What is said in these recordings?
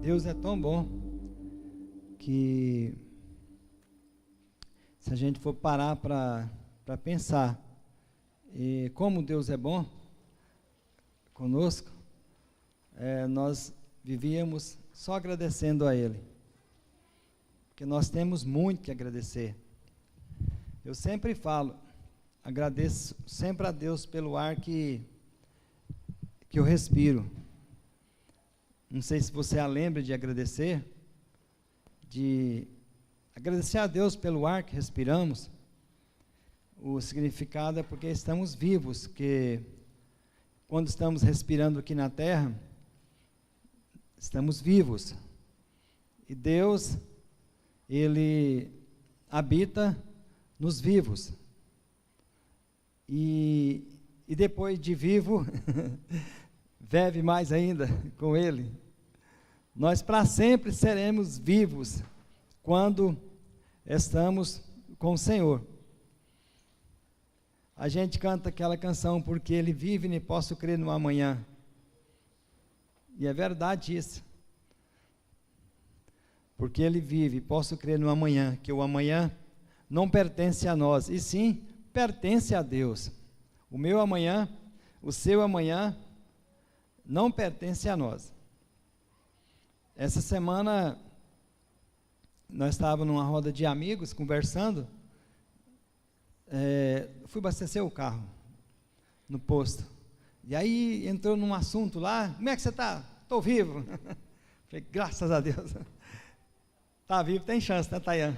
Deus é tão bom que se a gente for parar para pensar como Deus é bom conosco, nós vivíamos só agradecendo a Ele, porque nós temos muito que agradecer. Eu sempre falo, agradeço sempre a Deus pelo ar que eu respiro. Não sei se você a lembra de agradecer a Deus pelo ar que respiramos. O significado é porque estamos vivos, que quando estamos respirando aqui na terra, estamos vivos. E Deus, Ele habita nos vivos. E depois de vivo, vive mais ainda com Ele. Nós para sempre seremos vivos quando estamos com o Senhor. A gente canta aquela canção, porque Ele vive, nem posso crer no amanhã. E é verdade isso. Porque Ele vive, posso crer no amanhã, que o amanhã não pertence a nós, e sim pertence a Deus. O meu amanhã, o seu amanhã, não pertence a nós. Essa semana, nós estávamos numa roda de amigos, conversando, fui abastecer o carro, no posto, e aí entrou num assunto lá, como é que você está? Estou vivo. Falei, graças a Deus. Está vivo, tem chance, né, Tayan?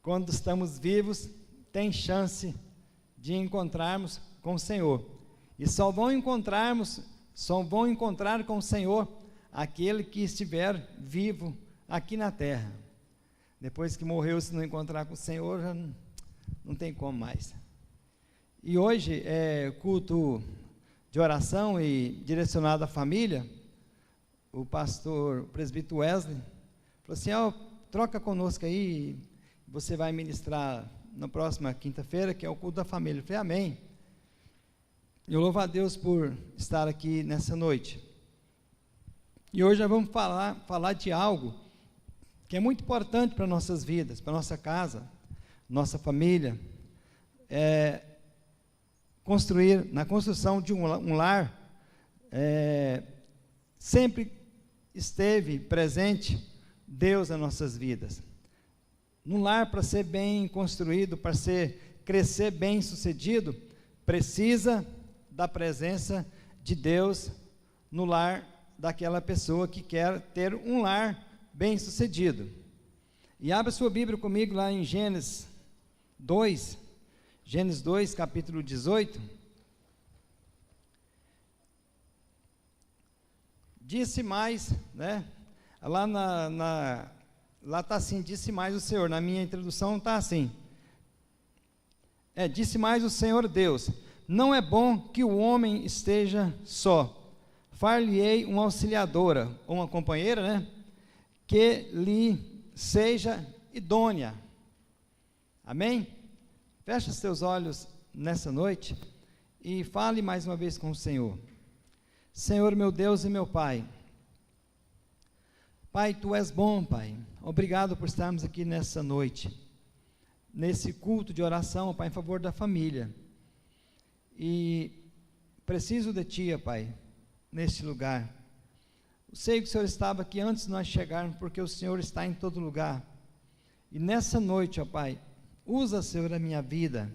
Quando estamos vivos, tem chance de encontrarmos com o Senhor. E só vão encontrar com o Senhor aquele que estiver vivo aqui na terra. Depois que morreu, se não encontrar com o Senhor, já não tem como mais. E hoje é culto de oração e direcionado à família. O presbítero Wesley, falou assim, troca conosco aí, você vai ministrar na próxima quinta-feira, que é o culto da família. Eu falei, amém. Eu louvo a Deus por estar aqui nessa noite. E hoje nós vamos falar de algo que é muito importante para nossas vidas, para nossa casa, nossa família. Na construção de um lar, sempre esteve presente Deus nas nossas vidas. Num lar, para ser bem construído, para crescer bem sucedido, precisa da presença de Deus no lar daquela pessoa que quer ter um lar bem sucedido. E abra sua Bíblia comigo lá em Gênesis 2, capítulo 18. Disse mais, né? Lá está assim, disse mais o Senhor. Na minha introdução está assim. Disse mais o Senhor Deus: não é bom que o homem esteja só. Far-lhe-ei uma auxiliadora, ou uma companheira, né? Que lhe seja idônea. Amém? Feche os teus olhos nessa noite e fale mais uma vez com o Senhor. Senhor, meu Deus e meu Pai. Pai, Tu és bom, Pai. Obrigado por estarmos aqui nessa noite, nesse culto de oração, Pai, em favor da família. E preciso de Ti, Pai, neste lugar. Eu sei que o Senhor estava aqui antes de nós chegarmos, porque o Senhor está em todo lugar. E nessa noite, ó Pai, usa, Senhor, a minha vida.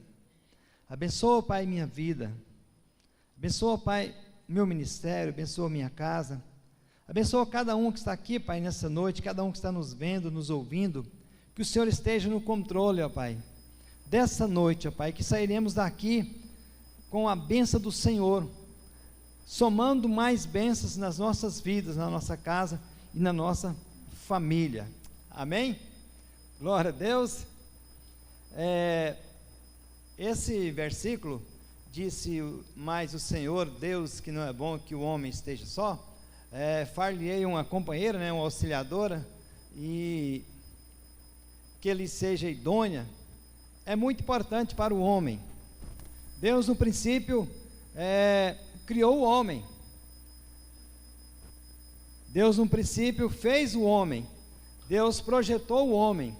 Abençoa, Pai, minha vida. Abençoa, Pai, meu ministério, abençoa minha casa. Abençoa cada um que está aqui, Pai, nessa noite, cada um que está nos vendo, nos ouvindo. Que o Senhor esteja no controle, ó Pai, dessa noite, ó Pai, que sairemos daqui com a bênção do Senhor, somando mais bênçãos nas nossas vidas, na nossa casa e na nossa família. Amém? Glória a Deus. Esse versículo, disse mais o Senhor Deus, que não é bom que o homem esteja só. Far-lhe-ei uma companheira, né, uma auxiliadora, e que ele seja idônea, é muito importante para o homem. Deus no princípio criou o homem, Deus no princípio fez o homem, Deus projetou o homem,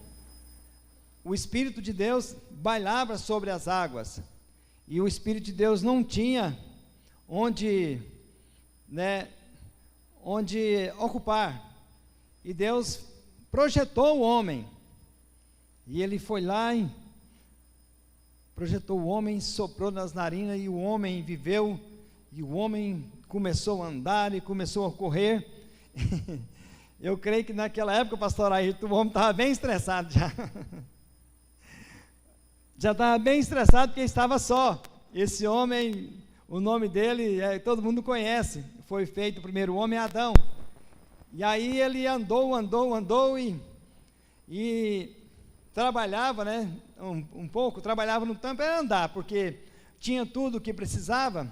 o Espírito de Deus bailava sobre as águas, e o Espírito de Deus não tinha onde ocupar, e Deus projetou o homem, e ele foi lá e projetou o homem, soprou nas narinas, e o homem viveu, e o homem começou a andar, e começou a correr. Eu creio que naquela época, pastor Ayrton, o homem estava bem estressado já. Já estava bem estressado porque estava só. Esse homem, o nome dele, todo mundo conhece, foi feito o primeiro homem, Adão. E aí ele andou e trabalhava, um pouco, trabalhava no campo, era andar, porque tinha tudo o que precisava.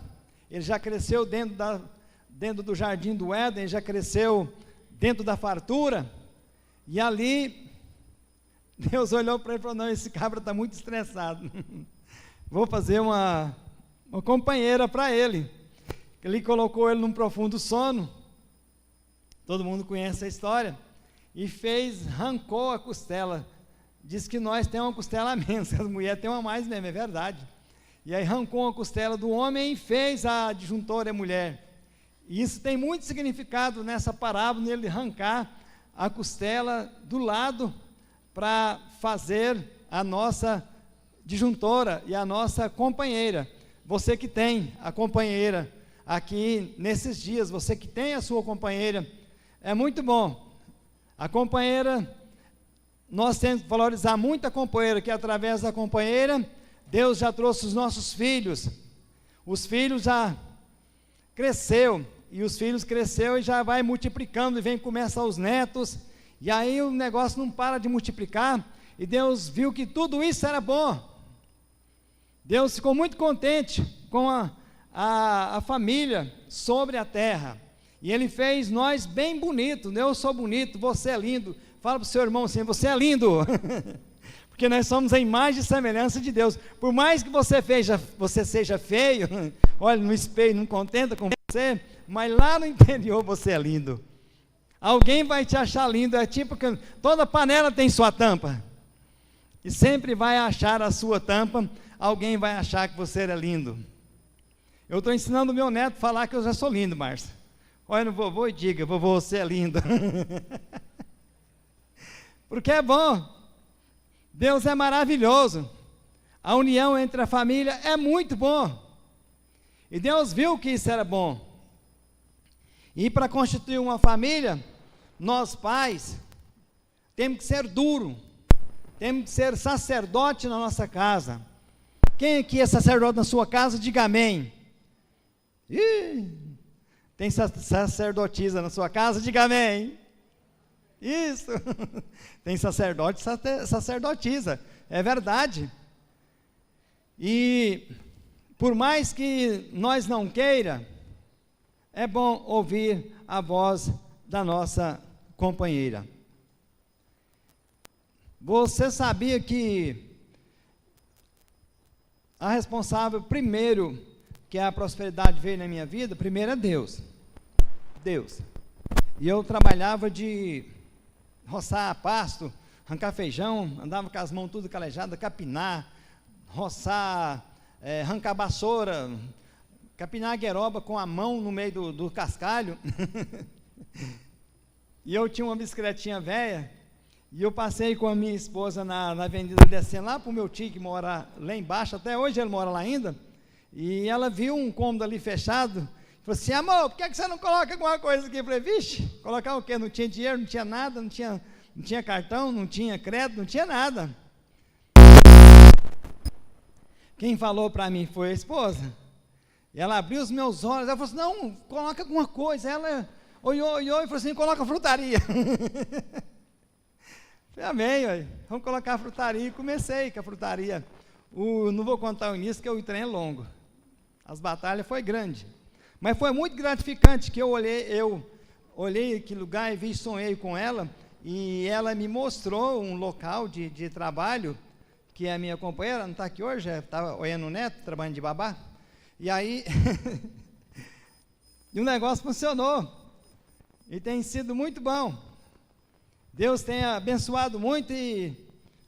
Ele já cresceu dentro do jardim do Éden, já cresceu dentro da fartura, e ali Deus olhou para ele e falou: não, esse cabra está muito estressado, vou fazer uma companheira para ele. Ele colocou ele num profundo sono, todo mundo conhece a história, e arrancou a costela. Diz que nós temos uma costela a menos, as mulheres têm uma a mais mesmo, é verdade. E aí arrancou a costela do homem e fez a adjuntora mulher. E isso tem muito significado nessa parábola, ele arrancar a costela do lado para fazer a nossa disjuntora e a nossa companheira. Você que tem a companheira aqui nesses dias, você que tem a sua companheira, é muito bom. A companheira, nós temos que valorizar muito a companheira, que através da companheira, Deus já trouxe os nossos filhos. Os filhos já cresceu, e os filhos cresceu e já vai multiplicando, e começa os netos, e aí o negócio não para de multiplicar, e Deus viu que tudo isso era bom. Deus ficou muito contente com a família sobre a terra, e Ele fez nós bem bonitos. Eu sou bonito, você é lindo. Fala para o seu irmão assim: você é lindo. Porque nós somos a imagem e semelhança de Deus. Por mais que você seja feio, olha no espelho, não contenta com você, mas lá no interior você é lindo. Alguém vai te achar lindo, é tipo que toda panela tem sua tampa, e sempre vai achar a sua tampa, alguém vai achar que você é lindo. Eu estou ensinando o meu neto a falar que eu já sou lindo, Márcia. Olha no vovô e diga: vovô, você é lindo. Porque é bom, Deus é maravilhoso, a união entre a família é muito bom, e Deus viu que isso era bom. E para constituir uma família, nós pais temos que ser duro, temos que ser sacerdote na nossa casa. Quem aqui é sacerdote na sua casa, diga amém. Tem sacerdotisa na sua casa, diga amém. Isso, tem sacerdote, sacerdotisa, é verdade. E por mais que nós não queira, é bom ouvir a voz da nossa companheira. Você sabia que a responsável primeiro que a prosperidade veio na minha vida, primeiro é Deus. E eu trabalhava de roçar pasto, arrancar feijão, andava com as mãos tudo calejadas, capinar, roçar, arrancar vassoura, capinar a gueroba com a mão no meio do cascalho. E eu tinha uma bicicletinha velha, e eu passei com a minha esposa na avenida, descendo lá para o meu tio que mora lá embaixo, até hoje ele mora lá ainda, e ela viu um cômodo ali fechado, falou assim: amor, por que você não coloca alguma coisa aqui? Eu falei: vixe, colocar o quê? Não tinha dinheiro, não tinha nada, não tinha cartão, não tinha crédito, não tinha nada. Quem falou para mim foi a esposa. Ela abriu os meus olhos, ela falou assim: não, coloca alguma coisa. Ela olhou e falou assim: coloca frutaria. Falei: amém, vamos colocar a frutaria. E comecei com a frutaria. Não vou contar o início, porque o trem é longo. As batalhas foi grande. Mas foi muito gratificante que eu olhei aquele lugar e sonhei com ela, e ela me mostrou um local de trabalho, que é a minha companheira, não está aqui hoje, está olhando o neto, trabalhando de babá, e aí, e o negócio funcionou, E tem sido muito bom. Deus tem abençoado muito e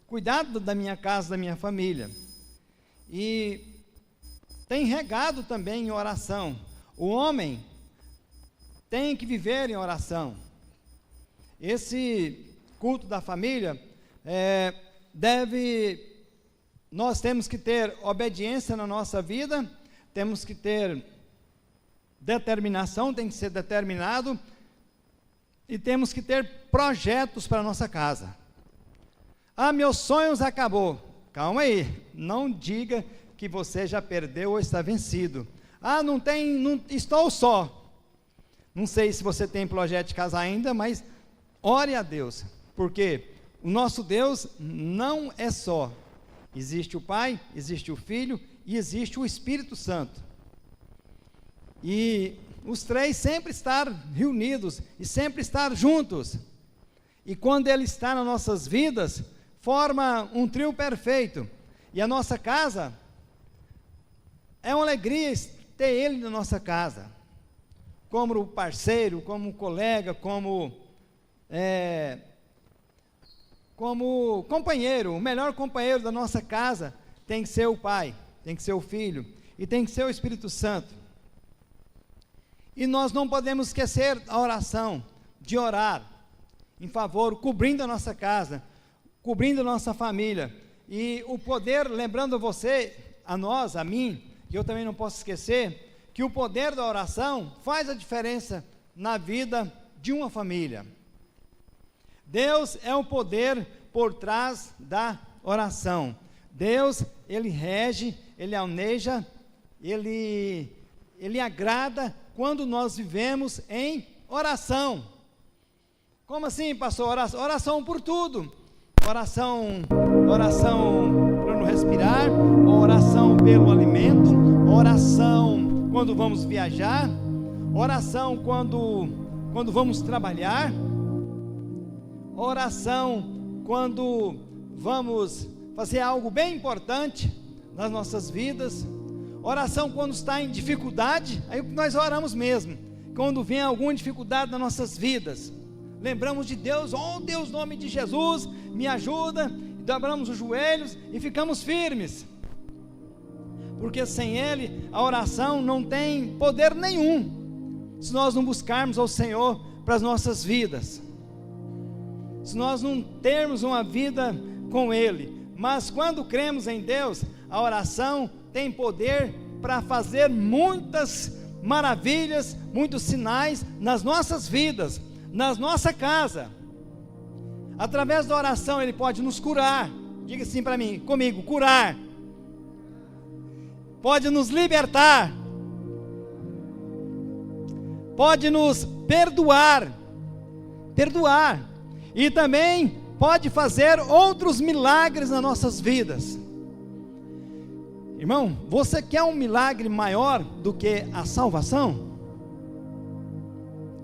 cuidado da minha casa, da minha família. E tem regado também em oração. O homem tem que viver em oração. Esse culto da família nós temos que ter obediência na nossa vida, temos que ter determinação, tem que ser determinado, e temos que ter projetos para a nossa casa. Meus sonhos acabou. Calma aí, não diga que você já perdeu ou está vencido. Não estou só. Não sei se você tem projeto de casar ainda, mas ore a Deus, porque o nosso Deus não é só. Existe o Pai, existe o Filho e existe o Espírito Santo. E os três sempre estar reunidos e sempre estar juntos. E quando Ele está nas nossas vidas, forma um trio perfeito. E a nossa casa, é uma alegria ter Ele na nossa casa, como parceiro, como colega, como companheiro. O melhor companheiro da nossa casa tem que ser o Pai, tem que ser o Filho e tem que ser o Espírito Santo. E nós não podemos esquecer a oração, de orar em favor, cobrindo a nossa casa, cobrindo a nossa família. E o poder, lembrando a nós, a mim, que eu também não posso esquecer, que o poder da oração faz a diferença na vida de uma família. Deus é o poder por trás da oração. Deus, Ele rege, Ele almeja, Ele agrada quando nós vivemos em oração. Como assim, pastor? Oração por tudo. Oração para não respirar, oração pelo alimento, oração quando vamos viajar, oração quando vamos trabalhar, oração quando vamos fazer algo bem importante nas nossas vidas, oração quando está em dificuldade, aí nós oramos mesmo, quando vem alguma dificuldade nas nossas vidas, lembramos de Deus, Deus, em nome de Jesus, me ajuda, dobramos os joelhos e ficamos firmes, porque sem Ele, a oração não tem poder nenhum, se nós não buscarmos ao Senhor para as nossas vidas, se nós não termos uma vida com Ele. Mas quando cremos em Deus, a oração tem poder para fazer muitas maravilhas, muitos sinais nas nossas vidas, na nossa casa. Através da oração Ele pode nos curar. Diga assim para mim, comigo, curar. Pode nos libertar. Pode nos perdoar. E também pode fazer outros milagres nas nossas vidas. Irmão, você quer um milagre maior do que a salvação?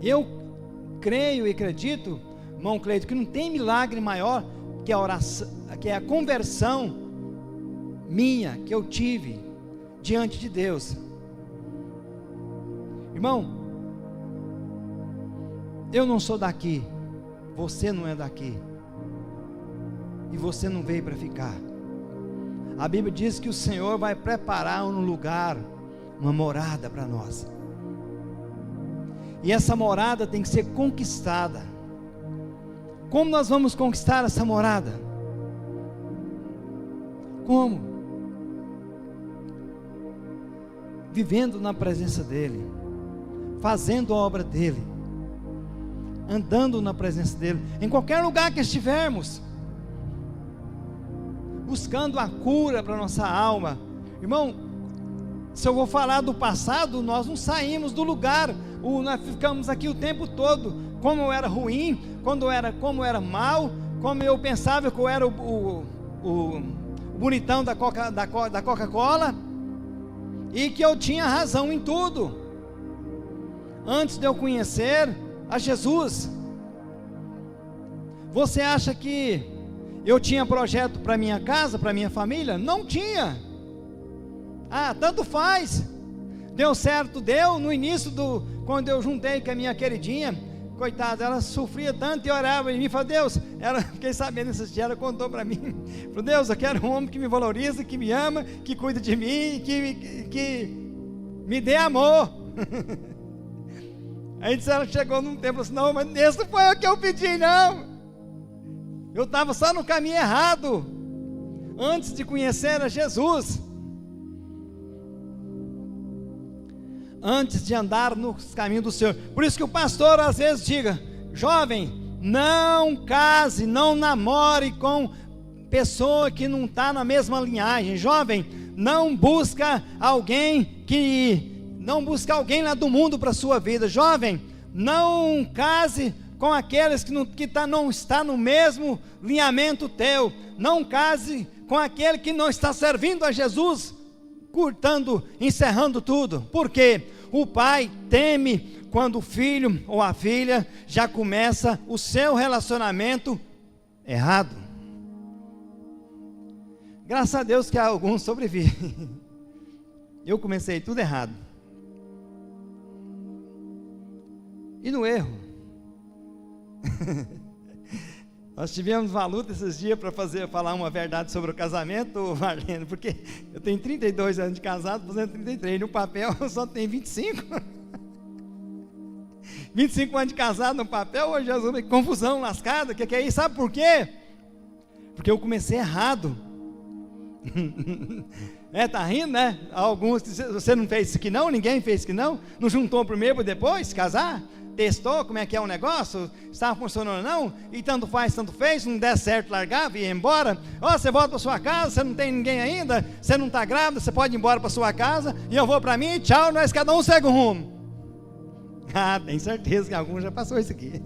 Eu creio e acredito, irmão Cleito, que não tem milagre maior que a oração, que é a conversão minha, que eu tive diante de Deus. Irmão, eu não sou daqui, você não é daqui, e você não veio para ficar. A Bíblia diz que o Senhor vai preparar um lugar, uma morada para nós, e essa morada tem que ser conquistada. Como nós vamos conquistar essa morada? Como? Vivendo na presença dEle, fazendo a obra dEle, andando na presença dEle, em qualquer lugar que estivermos, buscando a cura para nossa alma. Irmão, se eu vou falar do passado, nós não saímos do lugar, nós ficamos aqui o tempo todo, como eu era ruim, como era mal, como eu pensava que eu era o bonitão da Coca-Cola, e que eu tinha razão em tudo, antes de eu conhecer a Jesus. Você acha que eu tinha projeto para minha casa, para minha família? Não tinha. Tanto faz. Deu certo, deu no início quando eu juntei com a minha queridinha, coitada, ela sofria tanto e orava em mim. Falei, Deus, fiquei sabendo esses dias, ela contou para mim. Falei, Deus, eu quero um homem que me valoriza, que me ama, que cuida de mim, que me dê amor. Aí ela chegou num tempo assim, não, mas esse não foi o que eu pedi, não. Eu estava só no caminho errado, antes de conhecer a Jesus. Antes de andar nos caminhos do Senhor. Por isso que o pastor às vezes diga, jovem, não case, não namore com pessoa que não está na mesma linhagem. Jovem, não busca alguém lá do mundo para a sua vida. Jovem, não case com aqueles que não está no mesmo linhamento teu. Não case com aquele que não está servindo a Jesus, encerrando tudo. Por quê? O pai teme quando o filho ou a filha já começa o seu relacionamento errado. Graças a Deus que alguns sobrevivem. Eu comecei tudo errado. E no erro. Nós tivemos uma luta esses dias para falar uma verdade sobre o casamento, Marlene, porque eu tenho 32 anos de casado, fazendo 33, no papel eu só tenho 25. 25 anos de casado no papel, hoje Jesus, confusão, lascada, o que é isso? Sabe por quê? Porque eu comecei errado. Tá rindo, né? Alguns, você não fez isso aqui não, ninguém fez isso aqui não juntou primeiro para depois casar? Testou como é que é o negócio, estava funcionando ou não, e tanto faz, tanto fez, não der certo, largava e ia embora. Você volta para sua casa, você não tem ninguém ainda, você não está grávida, você pode ir embora para sua casa, e eu vou para mim, tchau, nós cada um segue o rumo. Tenho certeza que algum já passou isso aqui.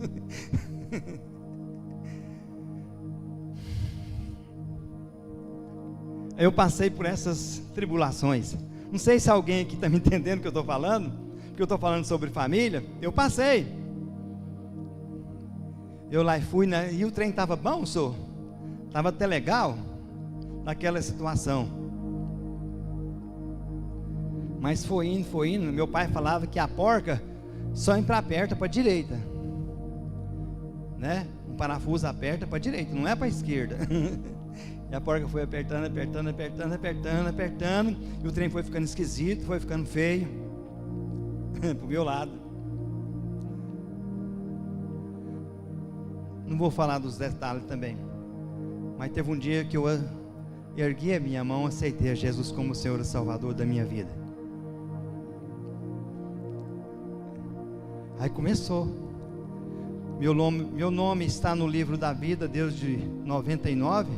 Eu passei por essas tribulações, não sei se alguém aqui está me entendendo o que eu estou falando, que eu estou falando sobre família. Eu passei, eu lá fui, né? E o trem estava bom, estava até legal naquela situação, mas foi indo, meu pai falava que a porca só aperta para a direita, né? Um parafuso aperta para a direita, não é para a esquerda. E a porca foi apertando, e o trem foi ficando esquisito, foi ficando feio pro meu lado. Não vou falar dos detalhes também, mas teve um dia que eu ergui a minha mão, aceitei a Jesus como Senhor e Salvador da minha vida. Aí começou. Meu nome está no livro da vida desde 1999,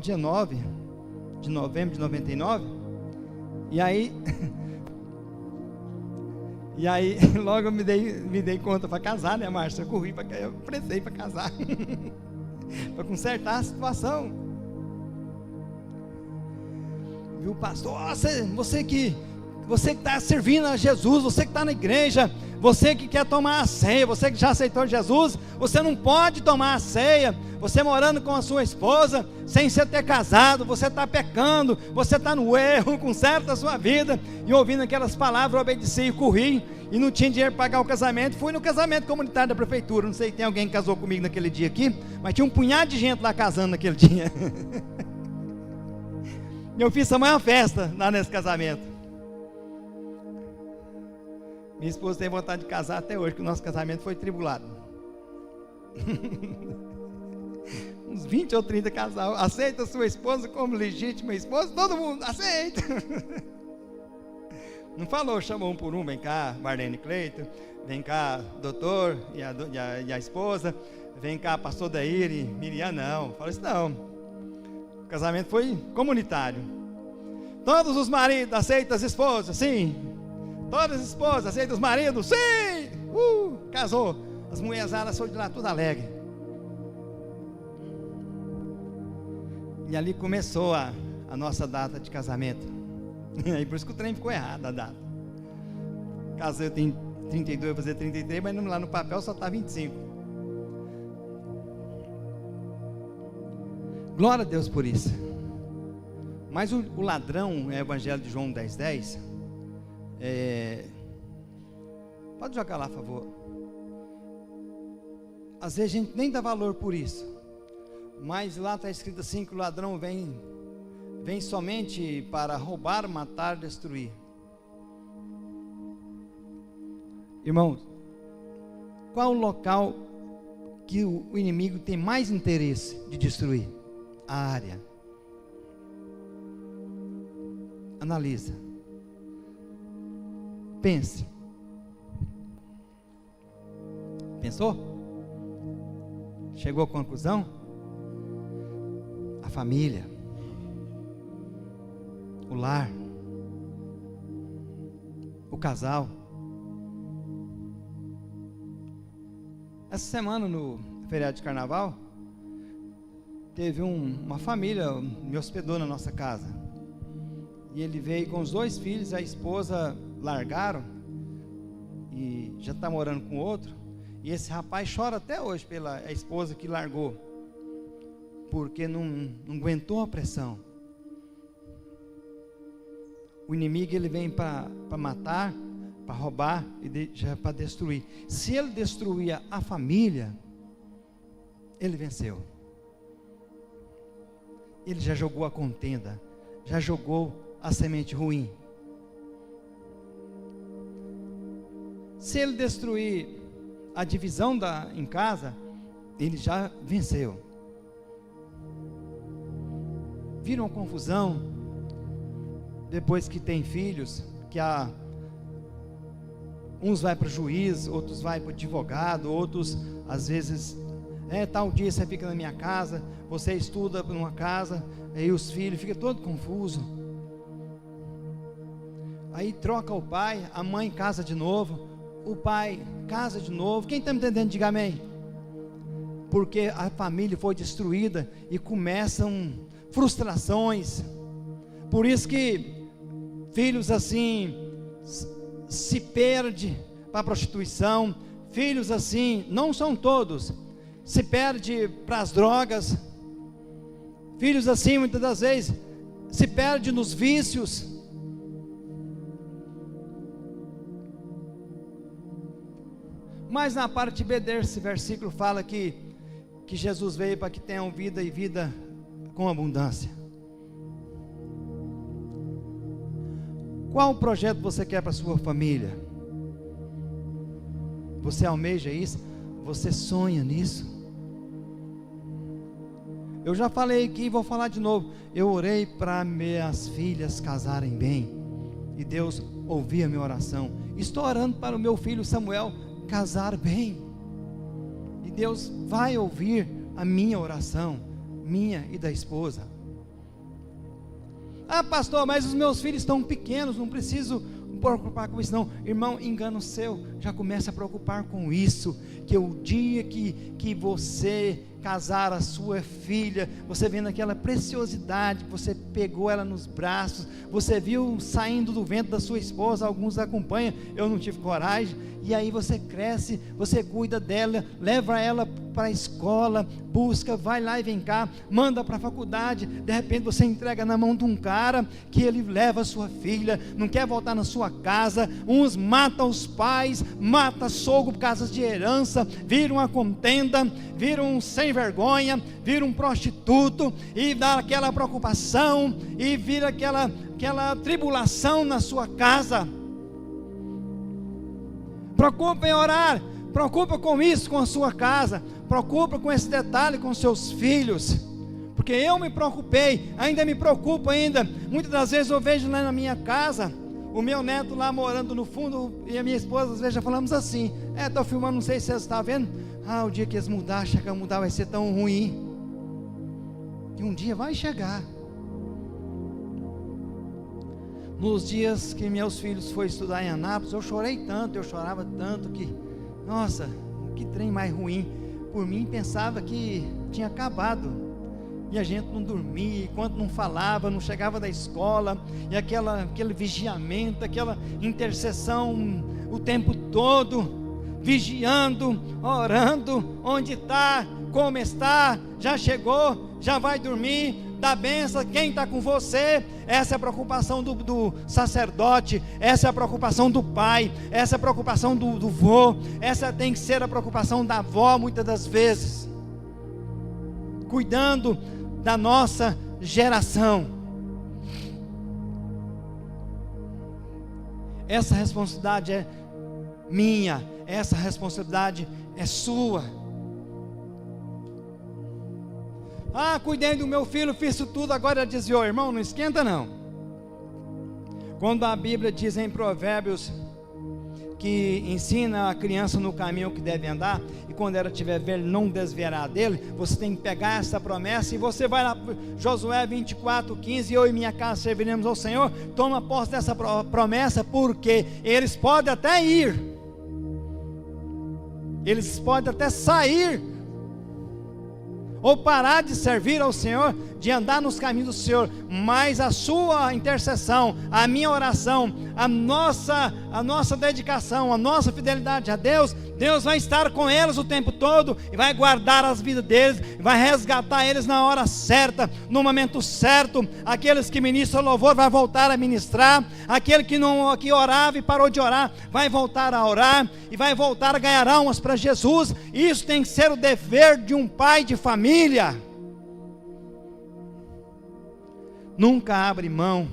dia 9 de novembro de 99. E aí, logo eu me dei conta para casar, né, Márcia? Eu prestei para casar, para consertar a situação. Viu, pastor? Você que está servindo a Jesus, você que está na igreja, você que quer tomar a ceia, você que já aceitou Jesus, você não pode tomar a ceia, você morando com a sua esposa, sem ser ter casado, você está pecando, você está no erro, conserta a sua vida. E ouvindo aquelas palavras, eu obedeci e corri, e não tinha dinheiro para pagar o casamento. Fui no casamento comunitário da prefeitura, não sei se tem alguém que casou comigo naquele dia aqui, mas tinha um punhado de gente lá casando naquele dia. Eu fiz a maior festa lá nesse casamento. Minha esposa tem vontade de casar até hoje, que o nosso casamento foi tribulado. Uns 20 ou 30 casal, aceita a sua esposa como legítima esposa, todo mundo aceita. Não falou, chamou um por um, vem cá, Marlene Cleiton, vem cá, doutor e a esposa, vem cá, pastor Daír e Miriam, não. Falou isso não. O casamento foi comunitário. Todos os maridos aceitam as esposas, sim. Todas as esposas aceitam os maridos, sim. Casou. As mulherzadas foram de lá tudo alegre. E ali começou a nossa data de casamento. E por isso que o trem ficou errado, a data. Casei, eu tenho 32, vou fazer 33, mas lá no papel só está 25. Glória a Deus por isso. Mas o ladrão, o Evangelho de João 10:10, pode jogar lá, por favor. às vezes a gente nem dá valor por isso, mas lá está escrito assim, que o ladrão vem somente para roubar, matar, destruir. Irmãos, qual o local que o inimigo tem mais interesse de destruir? A área. Analisa. Pense. Pensou? Chegou à conclusão? A família, o lar, o casal. Essa semana, no feriado de carnaval, teve uma família, me hospedou na nossa casa, e ele veio com os 2 filhos, a esposa largaram, e já está morando com outro, e esse rapaz chora até hoje pela esposa que largou, porque não aguentou a pressão. O inimigo, ele vem para matar, para roubar e para destruir. Se ele destruía a família, ele venceu. Ele já jogou a contenda, já jogou a semente ruim. Se ele destruir a divisão em casa, ele já venceu. Viram a confusão depois que tem filhos, que uns vai para o juiz, outros vai para o advogado, outros às vezes, tal dia você fica na minha casa, você estuda numa casa, aí os filhos ficam todo confuso, aí troca o pai, a mãe casa de novo, o pai casa de novo. Quem está me entendendo, diga amém. Porque a família foi destruída e começam frustrações. Por isso que filhos assim se perdem para a prostituição, filhos assim, não são todos, se perdem para as drogas, filhos assim muitas das vezes se perdem nos vícios. Mas na parte B desse versículo fala que Jesus veio para que tenham vida e vida com abundância. Qual projeto você quer para a sua família? Você almeja isso? Você sonha nisso? Eu já falei aqui e vou falar de novo. Eu orei para minhas filhas casarem bem, e Deus ouviu a minha oração. Estou orando para o meu filho Samuel casar bem, e Deus vai ouvir a minha oração, minha e da esposa. Ah, pastor, mas os meus filhos estão pequenos, não preciso preocupar com isso não. Irmão, engano seu, já começa a preocupar com isso, que o dia que você casar a sua filha, você vendo aquela preciosidade, você pegou ela nos braços, você viu saindo do ventre da sua esposa, alguns acompanham, eu não tive coragem, e aí você cresce, você cuida dela, leva ela para a escola, busca, vai lá e vem cá, manda para a faculdade, de repente você entrega na mão de um cara, que ele leva a sua filha, não quer voltar na sua casa, uns matam os pais, mata sogro por causa de herança, viram uma contenda, viram um sem vergonha, vira um prostituto, e dá aquela preocupação, e vira aquela tribulação na sua casa. Preocupa em orar, preocupa com isso, com a sua casa, preocupa com esse detalhe com seus filhos, porque eu me preocupei, ainda me preocupo ainda. Muitas das vezes eu vejo lá na minha casa, o meu neto lá morando no fundo, e a minha esposa às vezes já falamos assim, estou filmando, não sei se vocês estão vendo, o dia que eles mudar, chegar a mudar vai ser tão ruim, e um dia vai chegar. Nos dias que meus filhos foram estudar em Anápolis, eu chorei tanto, eu chorava tanto, que, nossa, que trem mais ruim. Por mim pensava que tinha acabado, e a gente não dormia, enquanto não falava, não chegava da escola, e aquele vigiamento, aquela intercessão o tempo todo, vigiando, orando, onde está, como está, já chegou, já vai dormir, da bênção, quem está com você. Essa é a preocupação do sacerdote, essa é a preocupação do pai, essa é a preocupação do vô, essa tem que ser a preocupação da avó, muitas das vezes, cuidando da nossa geração. Essa responsabilidade é minha, essa responsabilidade é sua. Cuidei do meu filho, fiz isso tudo, agora ele dizia: irmão, não esquenta não. Quando a Bíblia diz em Provérbios que ensina a criança no caminho que deve andar, e quando ela estiver velha não desviará dele, você tem que pegar essa promessa, e você vai lá, Josué 24:15, eu e minha casa serviremos ao Senhor. Toma posse dessa promessa, porque eles podem até ir, eles podem até sair, ou parar de servir ao Senhor, de andar nos caminhos do Senhor, mas a sua intercessão, a minha oração, a nossa dedicação, a nossa fidelidade a Deus, Deus vai estar com eles o tempo todo, e vai guardar as vidas deles, vai resgatar eles na hora certa, no momento certo. Aqueles que ministram louvor vai voltar a ministrar, aquele que orava e parou de orar, vai voltar a orar, e vai voltar a ganhar almas para Jesus. Isso tem que ser o dever de um pai de família. Nunca abre mão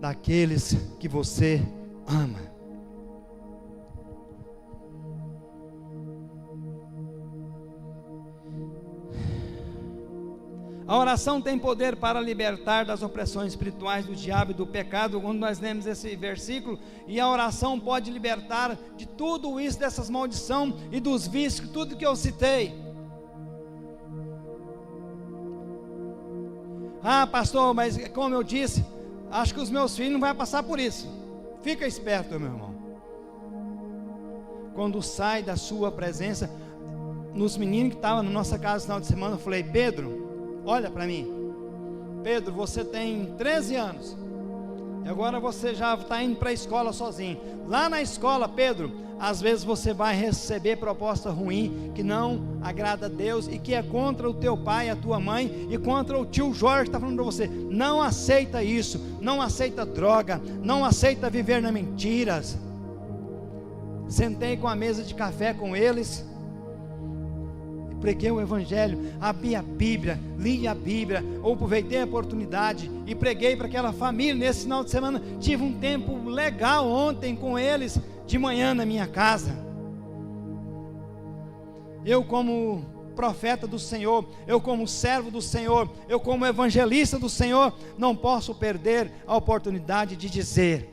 daqueles que você ama. A oração tem poder para libertar das opressões espirituais do diabo e do pecado. Quando nós lemos esse versículo, e a oração pode libertar de tudo isso, dessas maldições e dos vícios, tudo que eu citei. Pastor, mas como eu disse, acho que os meus filhos não vão passar por isso. Fica esperto, meu irmão. Quando sai da sua presença, nos meninos que estavam na nossa casa no final de semana, eu falei: Pedro, olha para mim. Pedro, você tem 13 anos, e agora você já está indo para a escola sozinho. Lá na escola, Pedro, às vezes você vai receber proposta ruim, que não agrada a Deus, e que é contra o teu pai, a tua mãe, e contra o tio Jorge que está falando para você. Não aceita isso, não aceita droga, não aceita viver nas mentiras. Sentei com a mesa de café com eles, preguei o Evangelho, abri a Bíblia, li a Bíblia, ou aproveitei a oportunidade e preguei para aquela família. Nesse final de semana tive um tempo legal ontem com eles, de manhã na minha casa. Eu, como profeta do Senhor, eu como servo do Senhor, eu como evangelista do Senhor, não posso perder a oportunidade de dizer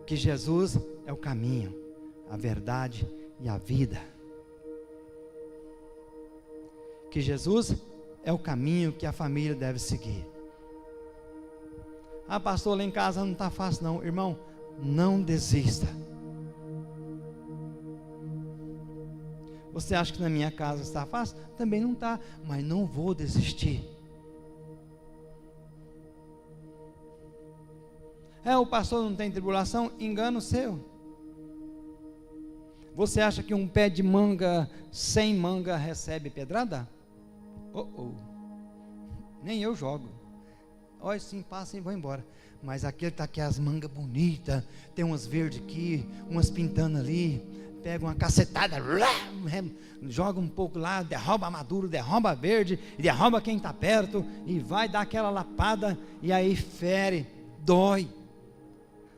que Jesus é o caminho, a verdade e a vida. Que Jesus é o caminho que a família deve seguir. Pastor, lá em casa não está fácil não. Irmão, não desista. Você acha que na minha casa está fácil? Também não está, mas não vou desistir. O pastor não tem tribulação? Engano seu. Você acha que um pé de manga sem manga recebe pedrada? Nem eu jogo. Olha, sim, passa e vou embora. Mas aquele está aqui, as mangas bonitas, tem umas verdes aqui, umas pintando ali, pega uma cacetada, joga um pouco lá, derruba a maduro, derruba a verde, e derruba quem está perto, e vai dar aquela lapada, e aí fere, dói.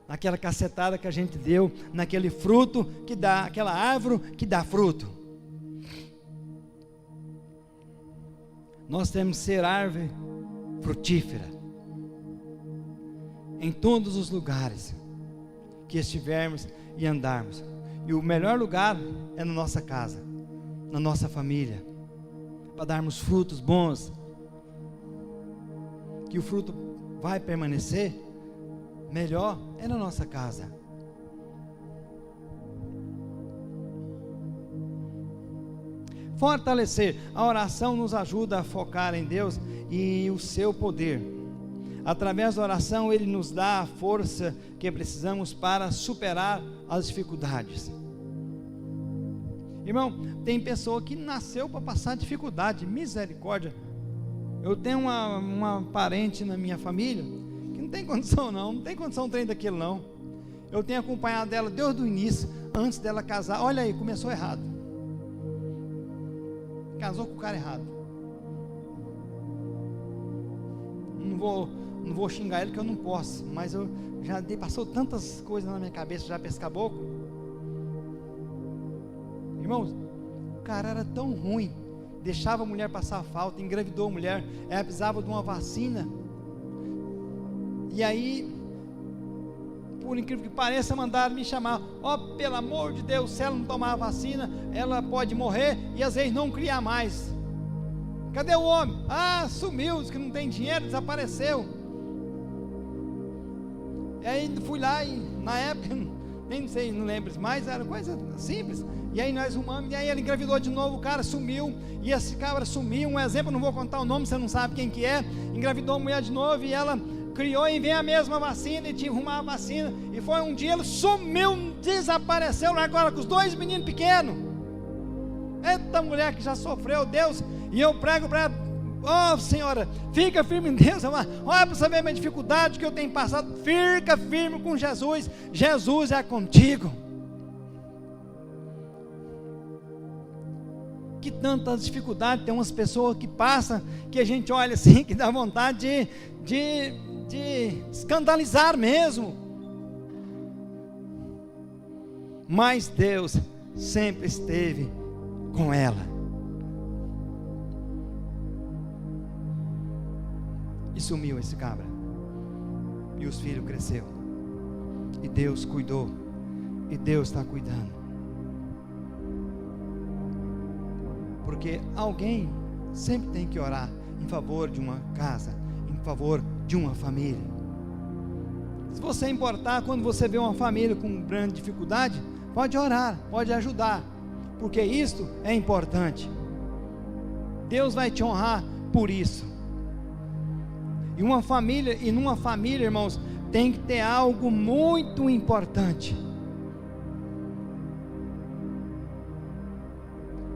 Aquela cacetada que a gente deu, naquele fruto que dá, aquela árvore que dá fruto. Nós temos que ser árvore frutífera, em todos os lugares que estivermos e andarmos. E o melhor lugar é na nossa casa, na nossa família, para darmos frutos bons, que o fruto vai permanecer. Melhor é na nossa casa. Fortalecer. A oração nos ajuda a focar em Deus e o seu poder. Através da oração, Ele nos dá a força que precisamos para superar as dificuldades. Irmão, tem pessoa que nasceu para passar dificuldade, misericórdia. Eu tenho uma parente na minha família que não tem condição não tem condição de trem daquilo não. Eu tenho acompanhado dela desde o início, antes dela casar. Olha aí, começou errado. Casou com o cara errado. Não vou xingar ele que eu não posso, mas eu já passou tantas coisas na minha cabeça já para esse caboclo. Irmãos, o cara era tão ruim, deixava a mulher passar falta, engravidou a mulher, ela precisava de uma vacina, e aí, por incrível que pareça, mandaram me chamar. Pelo amor de Deus, se ela não tomar a vacina, ela pode morrer e às vezes não criar mais. Cadê o homem? Sumiu, diz que não tem dinheiro, desapareceu. E aí fui lá e na época, nem sei, não lembro mais, era coisa simples. E aí nós arrumamos, e aí ela engravidou de novo, o cara sumiu, e esse cara sumiu, um exemplo, não vou contar o nome, você não sabe quem que é, engravidou a mulher de novo, e ela criou e veio a mesma vacina, e tinha que arrumar a vacina, e foi um dia, ele sumiu, desapareceu, agora com os 2 meninos pequenos. Eita mulher que já sofreu, Deus, e eu prego para ela, senhora, fica firme em Deus, olha para saber a minha dificuldade que eu tenho passado, fica firme com Jesus, Jesus é contigo. Que tantas dificuldades, tem umas pessoas que passam, que a gente olha assim, que dá vontade de escandalizar mesmo, mas Deus sempre esteve com ela, e sumiu esse cabra, e os filhos cresceram, e Deus cuidou, e Deus está cuidando, porque alguém sempre tem que orar em favor de uma casa, em favor de uma família. Se você importar, quando você vê uma família com grande dificuldade, pode orar, pode ajudar, porque isto é importante. Deus vai te honrar por isso. E numa família, irmãos, tem que ter algo muito importante.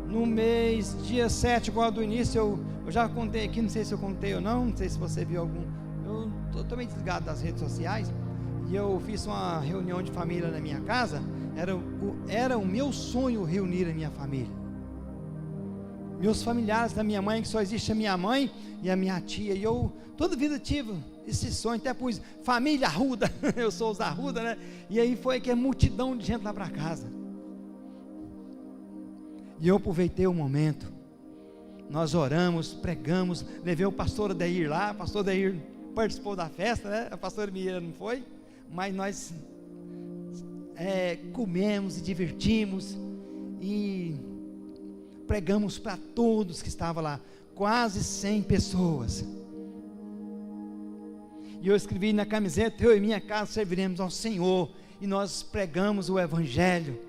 No mês, dia 7, igual do início, eu já contei aqui, não sei se eu contei ou não sei se você viu algum, eu estou também desligado das redes sociais, e eu fiz uma reunião de família na minha casa, era o meu sonho reunir a minha família, meus familiares da minha mãe, que só existe a minha mãe e a minha tia, e eu toda vida tive esse sonho, até pus família Arruda, eu sou os Arruda, né, e aí foi que é multidão de gente lá para casa, e eu aproveitei o momento, nós oramos, pregamos, levei o pastor Adair lá, o pastor Adair participou da festa, né? A pastora Mieira não foi, mas nós comemos e divertimos, e pregamos para todos que estavam lá, quase 100 pessoas, e eu escrevi na camiseta, eu e minha casa serviremos ao Senhor, e nós pregamos o Evangelho,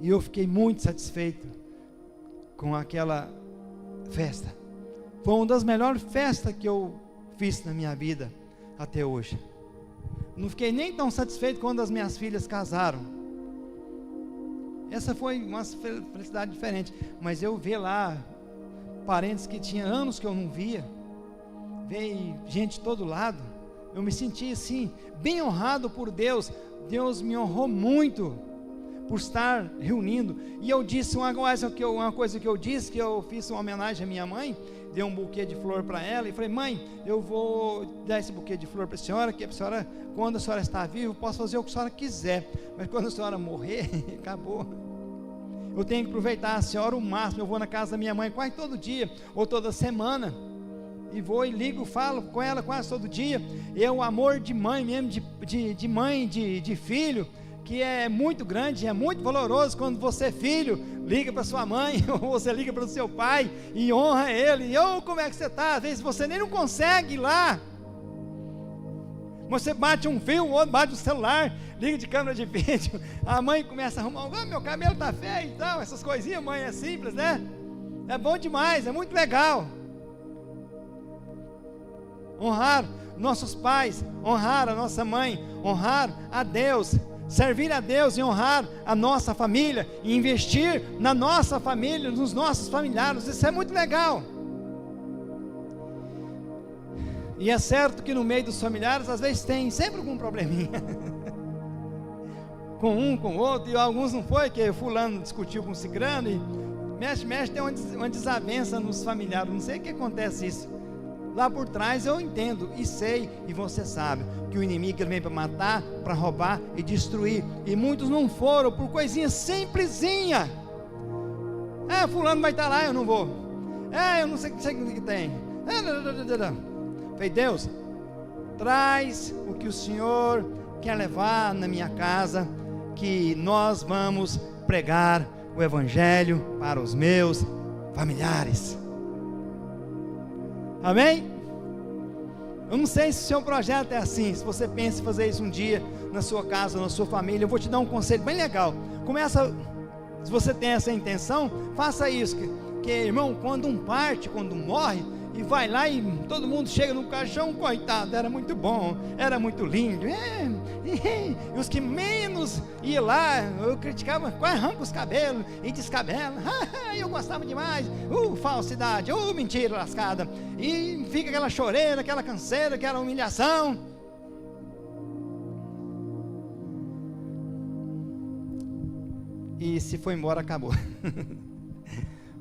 e eu fiquei muito satisfeito com aquela festa. Foi uma das melhores festas que eu fiz na minha vida até hoje. Não fiquei nem tão satisfeito quando as minhas filhas casaram. Essa foi uma felicidade diferente. Mas eu vi lá parentes que tinha anos que eu não via, veio gente de todo lado. Eu me senti assim, bem honrado por Deus. Deus me honrou muito por estar reunindo, e eu disse uma coisa que eu disse, que eu fiz uma homenagem à minha mãe, dei um buquê de flor para ela, e falei, mãe, eu vou dar esse buquê de flor para a senhora, que a senhora, quando a senhora está viva, eu posso fazer o que a senhora quiser, mas quando a senhora morrer, acabou, eu tenho que aproveitar a senhora o máximo, eu vou na casa da minha mãe quase todo dia, ou toda semana, e vou e ligo, falo com ela quase todo dia, e é o amor de mãe mesmo, de mãe, de filho, que é muito grande, é muito valoroso, quando você filho, liga para sua mãe, ou você liga para o seu pai, e honra ele, e como é que você está, às vezes você nem não consegue ir lá, você bate um fio, o outro bate o celular, liga de câmera de vídeo, a mãe começa a arrumar, meu cabelo está feio e tal, essas coisinhas, mãe, é simples, né, é bom demais, é muito legal, honrar nossos pais, honrar a nossa mãe, honrar a Deus, servir a Deus e honrar a nossa família, e investir na nossa família, nos nossos familiares. Isso é muito legal. E é certo que no meio dos familiares, às vezes tem sempre algum probleminha, com um, com o outro, e alguns não foi, que fulano discutiu com cicrano, e mexe, tem uma desavença nos familiares, não sei o que acontece isso. Lá por trás eu entendo e sei, e você sabe, que o inimigo ele vem para matar, para roubar e destruir, e muitos não foram por coisinha simplesinha. Fulano vai estar lá, eu não vou. Eu não sei o que tem. Falei, Deus, traz o que o Senhor quer levar na minha casa, que nós vamos pregar o Evangelho para os meus familiares. Amém? Eu não sei se o seu projeto é assim, se você pensa em fazer isso um dia na sua casa, na sua família. Eu vou te dar um conselho bem legal. Começa, se você tem essa intenção, faça isso, que irmão, quando morre, e vai lá e todo mundo chega no caixão, coitado, era muito bom, era muito lindo, e os que menos iam lá, eu criticava, quase arranca os cabelos e descabela, eu gostava demais, falsidade, mentira lascada, e fica aquela choreira, aquela canseira, aquela humilhação. E se foi embora, acabou.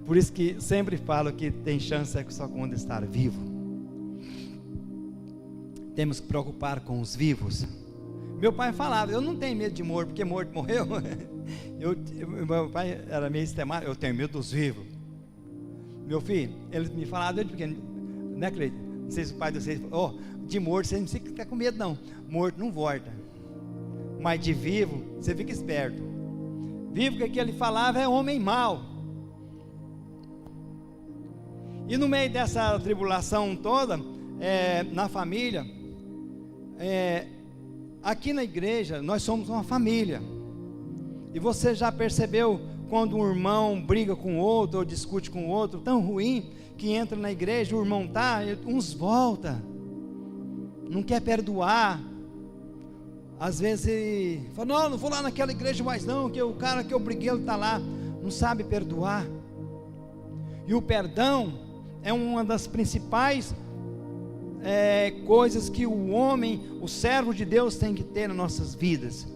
Por isso que sempre falo que tem chance só quando estar vivo. Temos que preocupar com os vivos. Meu pai falava, eu não tenho medo de morto, porque morto morreu. Meu pai era meio sistemático, eu tenho medo dos vivos. Meu filho, ele me falava desde pequeno, né, Cleide? Não sei se o pai de vocês falou, de morto você não precisa ficar com medo não, morto não volta. Mas de vivo, você fica esperto. Vivo que ele falava é homem mau. E no meio dessa tribulação toda, na família, aqui na igreja, nós somos uma família. E você já percebeu quando um irmão briga com o outro, ou discute com o outro, tão ruim, que entra na igreja, o irmão uns volta, não quer perdoar. Às vezes, fala, não vou lá naquela igreja mais não, que o cara que eu briguei, ele está lá, não sabe perdoar. E o perdão é uma das principais coisas que o homem, o servo de Deus tem que ter nas nossas vidas.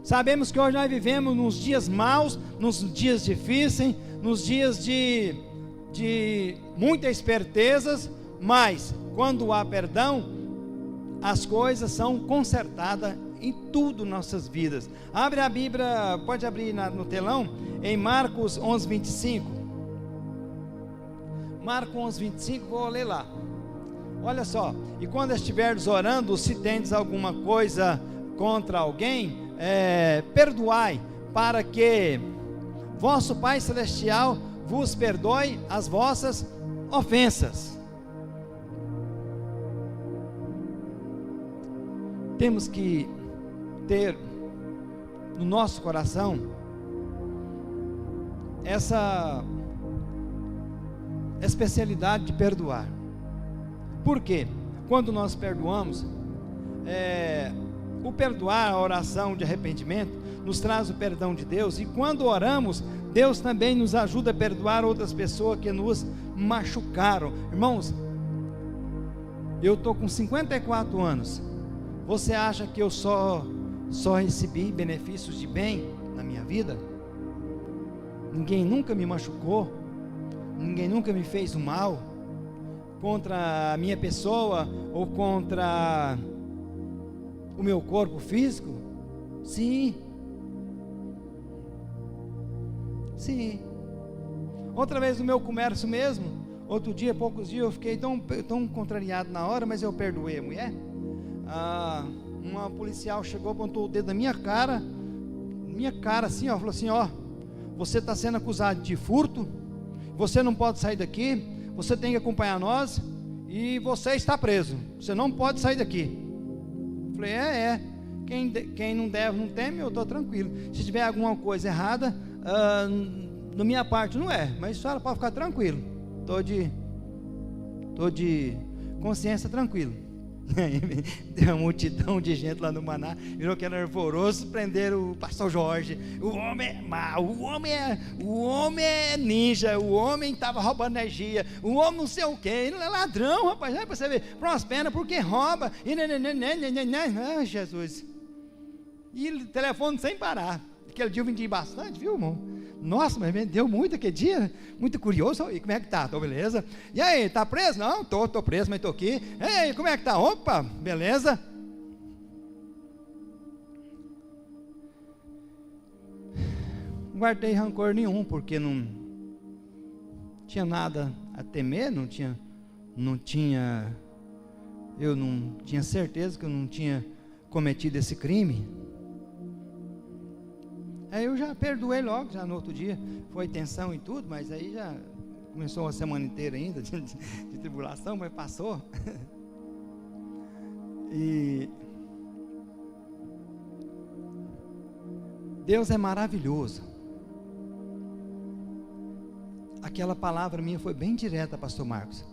Sabemos que hoje nós vivemos nos dias maus, nos dias difíceis, nos dias de muitas espertezas, mas quando há perdão, as coisas são consertadas em tudo nossas vidas. Abre a Bíblia, pode abrir no telão, em Marcos 11, 25. Marcos 11, 25, vou ler lá. Olha só, e quando estiveres orando, se tendes alguma coisa contra alguém, perdoai, para que vosso Pai Celestial vos perdoe as vossas ofensas. Temos que ter no nosso coração essa especialidade de perdoar. Por quê? Quando nós perdoamos, o perdoar, a oração de arrependimento, nos traz o perdão de Deus, e quando oramos, Deus também nos ajuda a perdoar outras pessoas que nos machucaram. Irmãos, eu estou com 54 anos, você acha que eu só recebi benefícios de bem na minha vida? Ninguém nunca me machucou, ninguém nunca me fez o mal contra a minha pessoa ou contra o meu corpo físico? Sim. Outra vez no meu comércio mesmo, outro dia, poucos dias, eu fiquei tão contrariado na hora, mas eu perdoei a mulher. Uma policial chegou, apontou o dedo na minha cara assim, falou assim, você está sendo acusado de furto, você não pode sair daqui, você tem que acompanhar nós, e você está preso, você não pode sair daqui. Falei, quem não deve não teme, eu estou tranquilo. Se tiver alguma coisa errada, da minha parte não é, mas a senhora pode ficar tranquilo, estou de consciência tranquilo. E aí deu uma multidão de gente lá no Maná, virou que era nervoso, prenderam o pastor Jorge. O homem é mau, o homem é ninja, o homem estava roubando energia, o homem não sei o que, ele não é ladrão, rapaz, para você ver, por umas penas, porque rouba, e ai, Jesus. E o telefone sem parar. Aquele dia eu vendi bastante, viu, irmão? Nossa, mas vendeu muito aquele dia, muito curioso. E como é que tá? Tô beleza? E aí, tá preso? Não, tô preso, mas tô aqui. Ei, como é que tá? Opa, beleza? Não guardei rancor nenhum, porque não tinha nada a temer, eu não tinha certeza que eu não tinha cometido esse crime. Aí eu já perdoei logo, já no outro dia, foi tensão e tudo, mas aí já começou uma semana inteira ainda de tribulação, mas passou. E Deus é maravilhoso. Aquela palavra minha foi bem direta, pastor Marcos.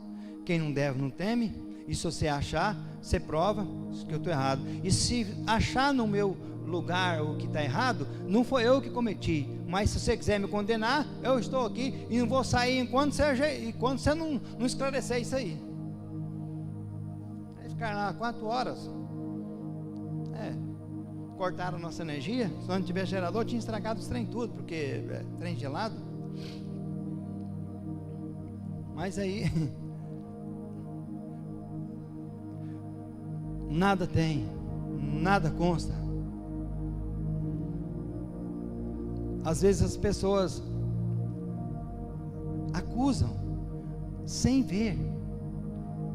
Quem não deve não teme, e se você achar, você prova que eu estou errado. E se achar no meu lugar o que está errado, não foi eu que cometi, mas se você quiser me condenar, eu estou aqui e não vou sair enquanto você não esclarecer isso aí. Aí ficar lá 4 horas, cortaram nossa energia. Se não tivesse gerador, tinha estragado os trem tudo, porque trem gelado. Mas aí nada consta. Às vezes as pessoas acusam sem ver,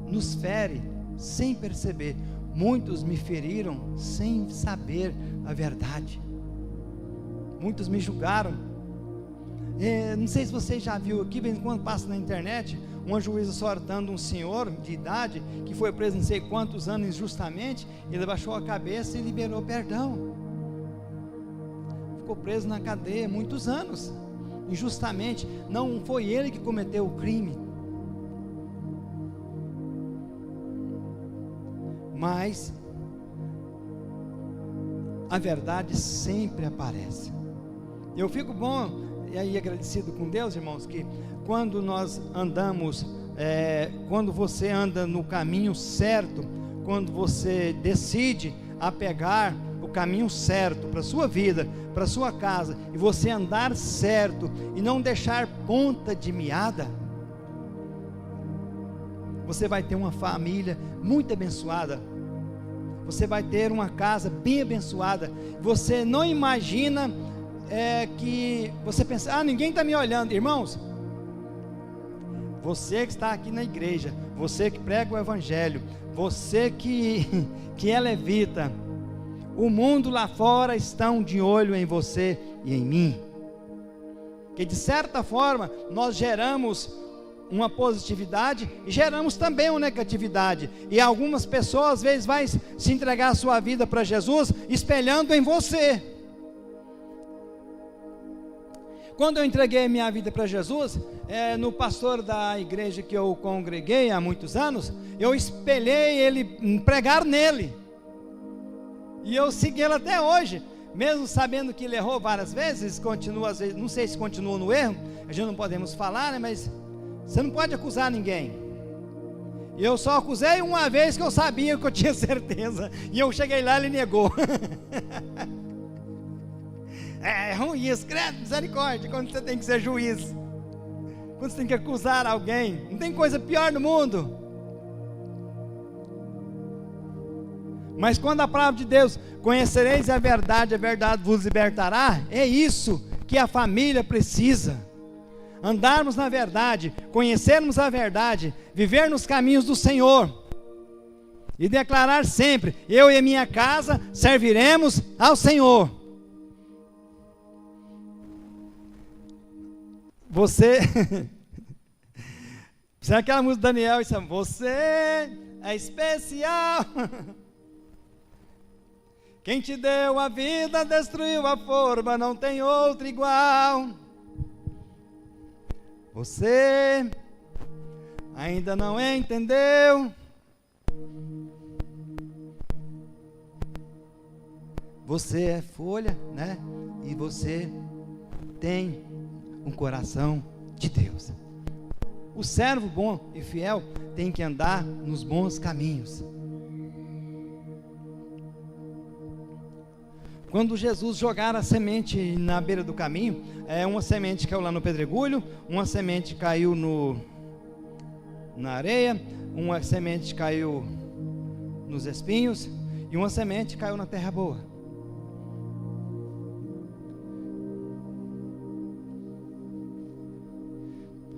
nos fere sem perceber. Muitos me feriram sem saber a verdade. Muitos me julgaram. Não sei se você já viu aqui, de vez em quando passa na internet, uma juíza exortando um senhor de idade que foi preso não sei quantos anos injustamente. Ele abaixou a cabeça e liberou perdão. Ficou preso na cadeia muitos anos, injustamente. Não foi ele que cometeu o crime, mas a verdade sempre aparece. Eu fico bom e aí agradecido com Deus, irmãos, que quando nós andamos, quando você anda no caminho certo, quando você decide a pegar o caminho certo para a sua vida, para a sua casa, e você andar certo e não deixar ponta de meada, você vai ter uma família muito abençoada, você vai ter uma casa bem abençoada. Você não imagina que você pensa, ninguém está me olhando. Irmãos, você que está aqui na igreja, você que prega o evangelho, você que é levita, o mundo lá fora estão de olho em você e em mim, que de certa forma nós geramos uma positividade e geramos também uma negatividade, e algumas pessoas às vezes vai se entregar a sua vida para Jesus, espelhando em você. Quando eu entreguei minha vida para Jesus, no pastor da igreja que eu congreguei há muitos anos, eu espelhei ele, pregar nele, e eu segui ele até hoje, mesmo sabendo que ele errou várias vezes, continua às vezes, não sei se continua no erro, a gente não podemos falar, né, mas você não pode acusar ninguém. Eu só acusei uma vez que eu sabia, que eu tinha certeza, e eu cheguei lá e ele negou. É ruim isso, credo, misericórdia, quando você tem que ser juiz, quando você tem que acusar alguém, não tem coisa pior no mundo. Mas quando a palavra de Deus, conhecereis a verdade vos libertará, é isso que a família precisa, andarmos na verdade, conhecermos a verdade, viver nos caminhos do Senhor, e declarar sempre, eu e a minha casa serviremos ao Senhor. Você, será aquela música do Daniel, você é especial, quem te deu a vida destruiu a forma, não tem outro igual, você ainda não entendeu, Você é folha, né? E você tem um coração de Deus. O servo bom e fiel tem que andar nos bons caminhos. Quando Jesus jogar a semente na beira do caminho, uma semente caiu lá no pedregulho, uma semente caiu na areia, uma semente caiu nos espinhos e uma semente caiu na terra boa.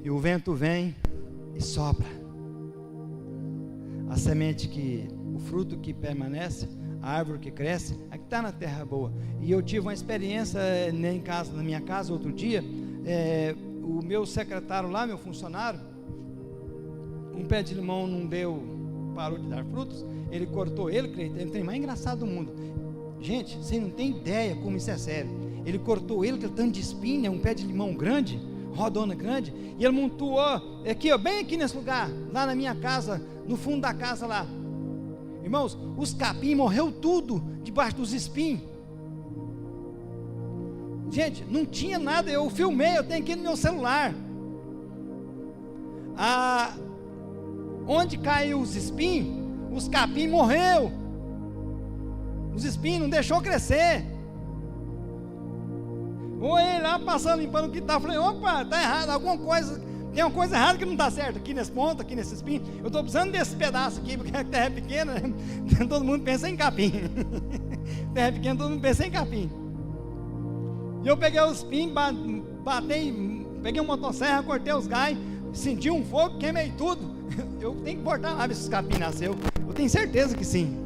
E o vento vem e sopra. A semente o fruto que permanece, a árvore que cresce, é que está na terra boa. E eu tive uma experiência na minha casa outro dia. O meu secretário lá, meu funcionário, um pé de limão parou de dar frutos. Ele cortou ele é o trem mais engraçado do mundo. Gente, você não tem ideia como isso é sério. Ele cortou ele, aquele tanto de espinha, um pé de limão grande, rodona grande, e ele montou aqui, bem aqui nesse lugar, lá na minha casa, no fundo da casa lá. Irmãos, os capim morreu tudo debaixo dos espinhos. Gente, não tinha nada, eu filmei, eu tenho aqui no meu celular. Onde caiu os espinhos, os capim morreu. Os espinhos não deixou crescer. Olhei lá, passando, limpando o que estava, falei, opa, está errado, tem uma coisa errada que não está certo, aqui nesse ponto, aqui nesse espinho, eu estou precisando desse pedaço aqui, porque a terra é pequena, né? Todo mundo pensa em capim, terra é pequena, todo mundo pensa em capim, e eu peguei os espinhos, peguei uma motosserra, cortei os galhos, senti um fogo, queimei tudo, eu tenho que voltar lá ver se os capim nasceu, eu tenho certeza que sim.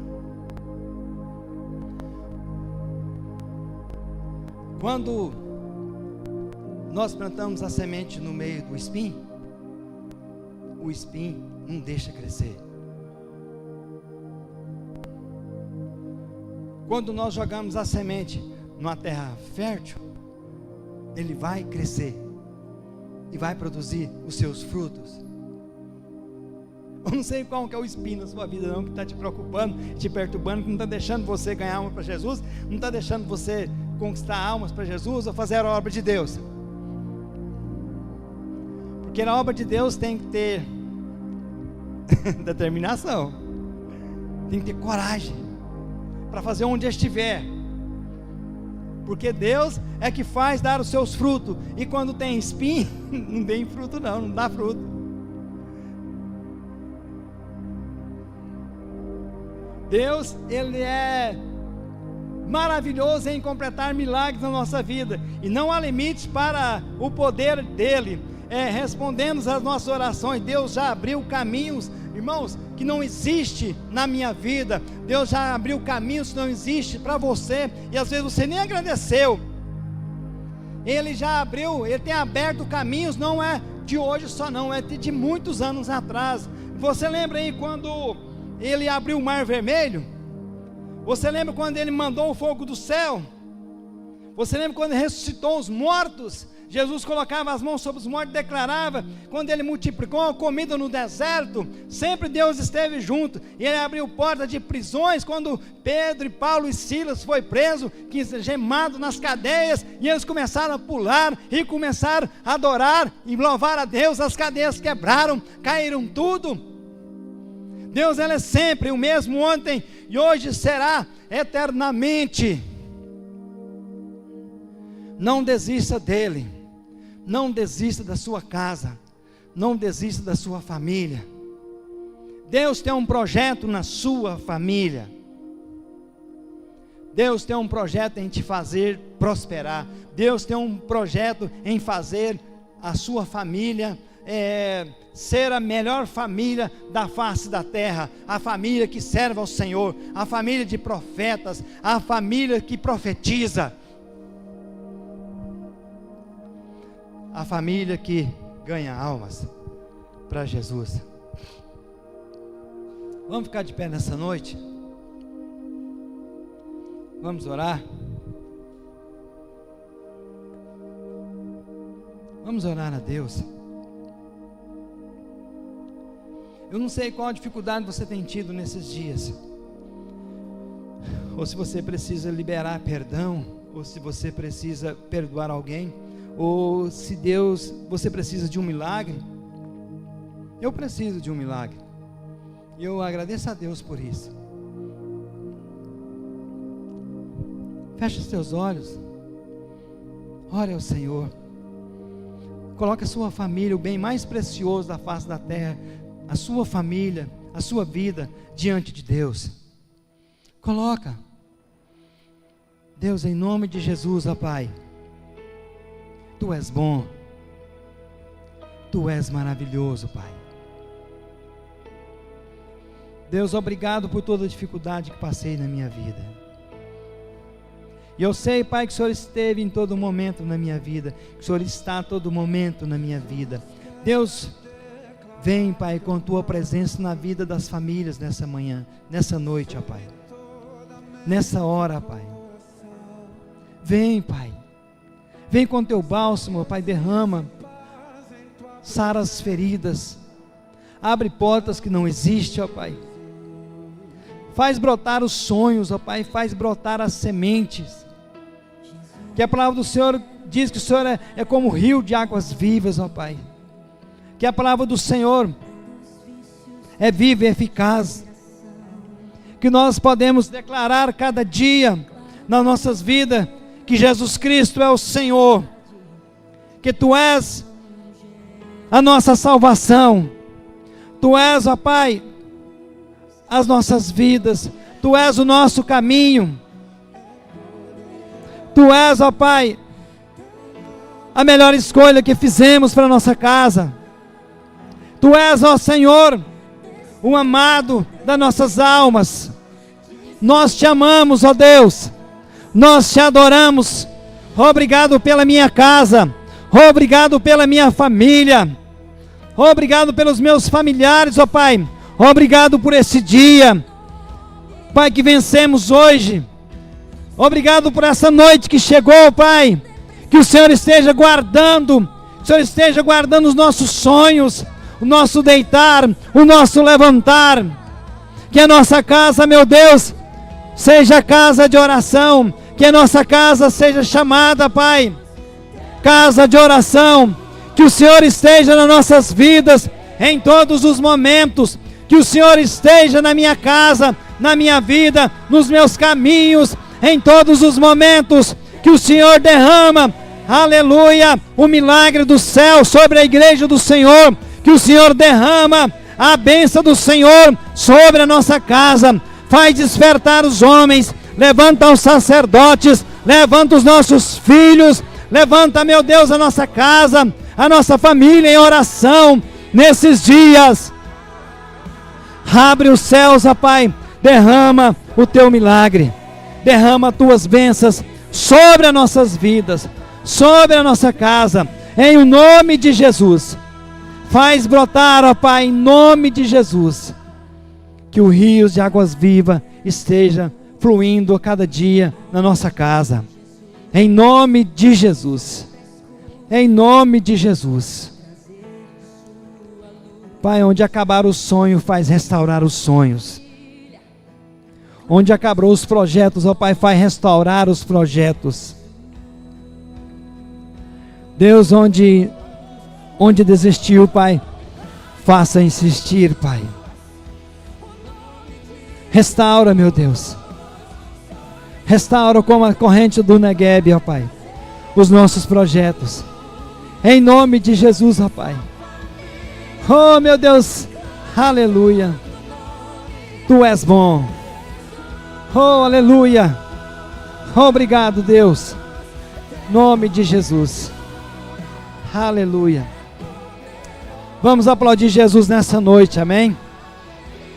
Quando nós plantamos a semente no meio do espinho, o espinho não deixa crescer. Quando nós jogamos a semente numa terra fértil, ele vai crescer e vai produzir os seus frutos. Eu não sei qual que é o espinho na sua vida não, que está te preocupando, te perturbando, que não está deixando você ganhar alma para Jesus, não está deixando você conquistar almas para Jesus ou fazer a obra de Deus. Porque na obra de Deus tem que ter determinação, tem que ter coragem para fazer onde estiver, porque Deus é que faz dar os seus frutos, e quando tem espinho, não tem fruto não dá fruto. Deus, Ele é maravilhoso em completar milagres na nossa vida, e não há limites para o poder dEle, respondendo às nossas orações. Deus já abriu caminhos, irmãos, que não existe na minha vida. Deus já abriu caminhos que não existe para você, e às vezes você nem agradeceu. Ele já abriu, Ele tem aberto caminhos, não é de hoje só não, é de muitos anos atrás. Você lembra aí quando Ele abriu o Mar Vermelho? Você lembra quando Ele mandou o fogo do céu? Você lembra quando Ele ressuscitou os mortos? Jesus colocava as mãos sobre os mortos e declarava. Quando Ele multiplicou a comida no deserto, sempre Deus esteve junto. E Ele abriu portas de prisões, quando Pedro e Paulo e Silas foi preso, gemado nas cadeias, e eles começaram a pular, e começaram a adorar, e louvar a Deus. As cadeias quebraram, caíram tudo. Deus, Ele é sempre o mesmo, ontem e hoje será eternamente. Não desista dEle, não desista da sua casa, não desista da sua família. Deus tem um projeto na sua família. Deus tem um projeto em te fazer prosperar. Deus tem um projeto em fazer a sua família ser a melhor família da face da terra, a família que serve ao Senhor, a família de profetas, a família que profetiza, a família que ganha almas para Jesus. Vamos ficar de pé nessa noite? Vamos orar? Vamos orar a Deus. Eu não sei qual a dificuldade você tem tido nesses dias. ou se você precisa liberar perdão, ou se você precisa perdoar alguém, ou se você precisa de um milagre. Eu preciso de um milagre, e eu agradeço a Deus por isso. Feche os teus olhos, ore ao Senhor, coloque a sua família, o bem mais precioso da face da terra, a sua família, a sua vida, diante de Deus. Coloca. Deus, em nome de Jesus, ó Pai, Tu és bom, Tu és maravilhoso, Pai. Deus, obrigado por toda a dificuldade que passei na minha vida. E eu sei, Pai, que o Senhor esteve em todo momento na minha vida, que o Senhor está a todo momento na minha vida. Deus, vem, Pai, com Tua presença na vida das famílias nessa manhã, nessa noite, ó Pai. Nessa hora, Pai. Vem, Pai. Vem com Teu bálsamo, Pai, derrama. Sara as feridas. Abre portas que não existem, ó Pai. Faz brotar os sonhos, ó Pai. Faz brotar as sementes. Que a palavra do Senhor diz que o Senhor é como um rio de águas vivas, ó Pai. Que a palavra do Senhor é viva e eficaz. Que nós podemos declarar cada dia nas nossas vidas que Jesus Cristo é o Senhor. Que Tu és a nossa salvação. Tu és, ó Pai, as nossas vidas. Tu és o nosso caminho. Tu és, ó Pai, a melhor escolha que fizemos para a nossa casa. Tu és, ó Senhor, o amado das nossas almas. Nós Te amamos, ó Deus. Nós Te adoramos. Obrigado pela minha casa. Obrigado pela minha família. Obrigado pelos meus familiares, ó Pai. Obrigado por esse dia, Pai, que vencemos hoje. Obrigado por essa noite que chegou, Pai. Que o Senhor esteja guardando. Que o Senhor esteja guardando os nossos sonhos, o nosso deitar, o nosso levantar. Que a nossa casa, meu Deus, seja casa de oração. Que a nossa casa seja chamada, Pai, casa de oração. Que o Senhor esteja nas nossas vidas em todos os momentos. Que o Senhor esteja na minha casa, na minha vida, nos meus caminhos, em todos os momentos. Que o Senhor derrama, aleluia, o milagre do céu sobre a igreja do Senhor. Que o Senhor derrama a bênção do Senhor sobre a nossa casa. Faz despertar os homens, levanta os sacerdotes, levanta os nossos filhos, levanta, meu Deus, a nossa casa, a nossa família em oração nesses dias. Abre os céus, ó Pai, derrama o Teu milagre, derrama Tuas bênçãos sobre as nossas vidas, sobre a nossa casa, em o nome de Jesus. Faz brotar, ó Pai, em nome de Jesus, que o rio de águas vivas esteja fluindo a cada dia na nossa casa, em nome de Jesus, em nome de Jesus. Pai, onde acabar o sonho, faz restaurar os sonhos. Onde acabou os projetos, ó Pai, faz restaurar os projetos. Deus, onde desistiu, Pai, faça insistir, Pai. Restaura, meu Deus. Restaura como a corrente do Negueb, ó Pai, os nossos projetos. Em nome de Jesus, ó Pai. Oh, meu Deus, aleluia. Tu és bom. Oh, aleluia. Obrigado, Deus. Nome de Jesus. Aleluia. Vamos aplaudir Jesus nessa noite, amém?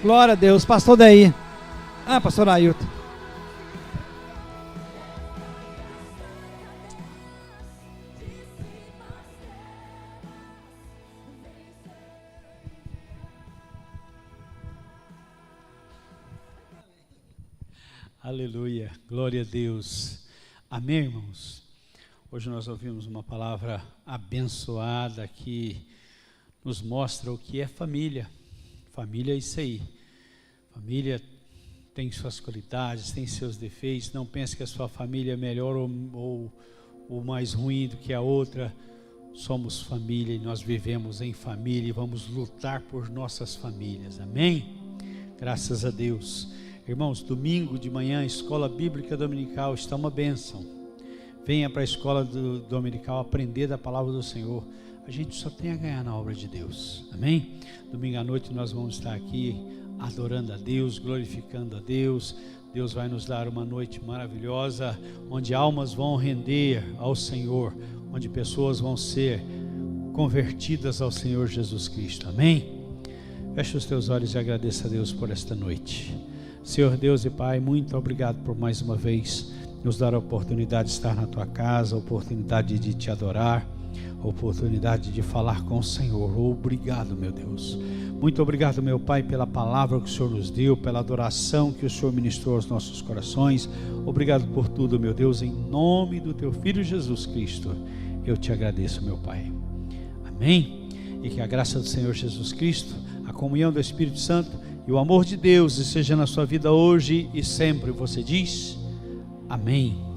Glória a Deus. Pastor daí. Pastor Ailton. Aleluia, glória a Deus. Amém, irmãos? Hoje nós ouvimos uma palavra abençoada que nos mostra o que é família. Família é isso aí. Família tem suas qualidades, tem seus defeitos. Não pense que a sua família é melhor ou mais ruim do que a outra. Somos família e nós vivemos em família e vamos lutar por nossas famílias, amém? Graças a Deus. Irmãos, domingo de manhã, Escola Bíblica Dominical está uma bênção. Venha para a Escola Dominical aprender da Palavra do Senhor. A gente só tem a ganhar na obra de Deus, amém? Domingo à noite nós vamos estar aqui adorando a Deus, glorificando a Deus. Deus vai nos dar uma noite maravilhosa, onde almas vão render ao Senhor, onde pessoas vão ser convertidas ao Senhor Jesus Cristo, amém? Feche os teus olhos e agradeça a Deus por esta noite. Senhor Deus e Pai, muito obrigado por mais uma vez nos dar a oportunidade de estar na Tua casa, a oportunidade de Te adorar, a oportunidade de falar com o Senhor. Obrigado, meu Deus. Muito obrigado, meu Pai, pela palavra que o Senhor nos deu, pela adoração que o Senhor ministrou aos nossos corações. Obrigado por tudo, meu Deus, em nome do Teu Filho Jesus Cristo. Eu Te agradeço, meu Pai. Amém? E que a graça do Senhor Jesus Cristo, a comunhão do Espírito Santo e o amor de Deus esteja na sua vida hoje e sempre. Você diz? Amém.